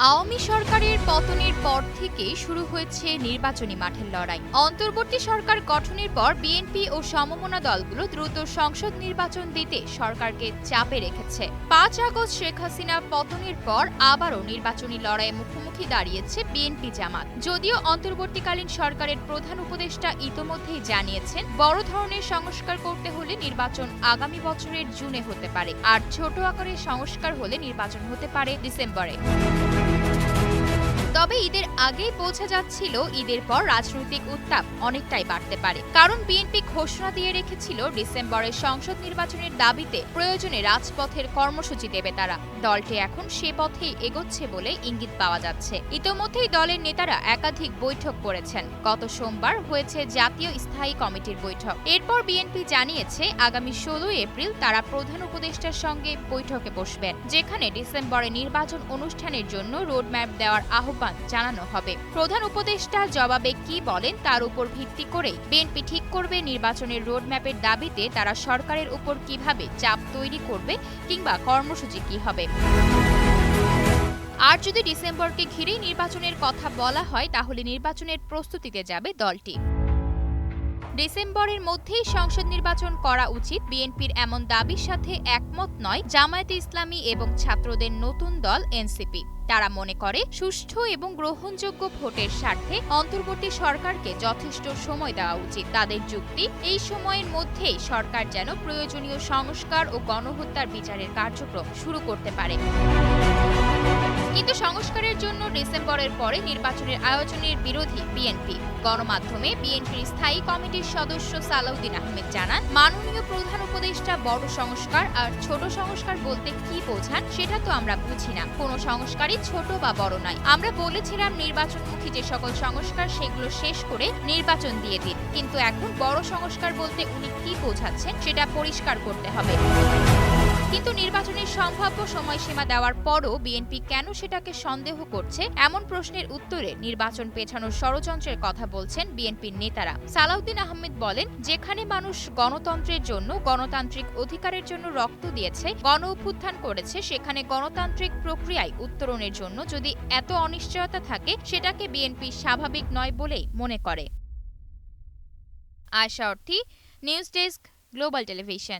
আওয়ামী সরকারের পতনের পর থেকে শুরু হয়েছে নির্বাচনী মাঠের লড়াই। অন্তর্বর্তী সরকার গঠনের পর বিএনপি ও সমমনা দলগুলো দ্রুত সংসদ নির্বাচন দিতে সরকারকে চাপে রেখেছে। ৫ আগস্ট শেখ হাসিনা পতনের পর আবারও নির্বাচনী লড়াইয়ে মুখোমুখি দাঁড়িয়েছে বিএনপি জামাত। যদিও অন্তর্বর্তীকালীন সরকারের প্রধান উপদেষ্টা ইতোমধ্যেই জানিয়েছেন বড় ধরনের সংস্কার করতে হলে নির্বাচন আগামী বছরের জুনে হতে পারে, আর ছোট আকারের সংস্কার হলে নির্বাচন হতে পারে ডিসেম্বরে। তবে ঈদের আগেই বোঝা যাচ্ছিল ঈদের পর রাজনৈতিক উত্তাপ অনেকটাই বাড়তে পারে, কারণ বিএনপি ঘোষণা দিয়ে রেখেছিল ডিসেম্বরের সংসদ নির্বাচনের দাবিতে প্রয়োজনে রাজপথের কর্মসূচি দেবে তারা। দলটি এখন সে পথেই এগোচ্ছে বলে ইঙ্গিত পাওয়া যাচ্ছে। ইতোমধ্যেই দলের নেতারা একাধিক বৈঠক করেছেন। গত সোমবার হয়েছে জাতীয় স্থায়ী কমিটির বৈঠক। এরপর বিএনপি জানিয়েছে আগামী ১৬ এপ্রিল তারা প্রধান উপদেষ্টার সঙ্গে বৈঠকে বসবেন, যেখানে ডিসেম্বরে নির্বাচন অনুষ্ঠানের জন্য রোডম্যাপ দেওয়ার আহ্বান জানানো হবে। প্রধান উপদেষ্টা জবাবে কি বলেন তার উপর ভিত্তি করে বিএনপি ঠিক করবে নির্বাচনের রোডম্যাপের দাবিতে তারা সরকারের উপর কিভাবে চাপ তৈরি করবে কিংবা কর্মসূচি কি হবে। আর যদি ডিসেম্বরকে ঘিরেই নির্বাচনের কথা বলা হয়, তাহলে নির্বাচনের প্রস্তুতিতে যাবে দলটি। ডিসেম্বরের মধ্যেই সংসদ নির্বাচন করা উচিত, বিএনপির এমন দাবির সাথে একমত নয় জামায়াতে ইসলামী এবং ছাত্রদের নতুন দল এনসিপি। তারা মনে করে সুষ্ঠু এবং গ্রহণযোগ্য ভোটের স্বার্থে অন্তর্বর্তী সরকারকে যথেষ্ট সময় দেওয়া উচিত। তাদের যুক্তি, এই সময়ের মধ্যেই সরকার যেন প্রয়োজনীয় সংস্কার ও গণহত্যার বিচারের কার্যক্রম শুরু করতে পারে। কিন্তু সংস্কারের জন্য ডিসেম্বরের পরে নির্বাচনের আয়োজনের বিরোধী বিএনপি। গণমাধ্যমে বিএনপির স্থায়ী কমিটির সদস্য সালাউদ্দিন আহমেদ জানান, মাননীয় প্রধান উপদেষ্টা বড় সংস্কার আর ছোট সংস্কার বলতে কি বোঝান সেটা তো আমরা বুঝি না। কোনো সংস্কারই ছোট বা বড় নয়। আমরা বলেছিলাম নির্বাচনমুখী যে সকল সংস্কার সেগুলো শেষ করে নির্বাচন দিয়ে দিন, কিন্তু এখন বড় সংস্কার বলতে উনি কি বোঝাচ্ছেন সেটা পরিষ্কার করতে হবে। কিন্তু নির্বাচনের সম্ভাব্য সময়সীমা দেওয়ার পরও বিএনপি কেন সেটাকে সন্দেহ করছে, এমন প্রশ্নের উত্তরে নির্বাচন পেছানোর ষড়যন্ত্রের কথা বলছেন বিএনপির নেতারা। সালাউদ্দিন আহমেদ বলেন, যেখানে মানুষ গণতন্ত্রের জন্য, গণতান্ত্রিক অধিকারের জন্য রক্ত দিয়েছে, গণ অভ্যুত্থান করেছে, সেখানে গণতান্ত্রিক প্রক্রিয়ায় উত্তরণের জন্য যদি এত অনিশ্চয়তা থাকে, সেটাকে বিএনপি স্বাভাবিক নয় বলেই মনে করে। আয়শা অর্থী, নিউজ ডেস্ক, গ্লোবাল টেলিভিশন।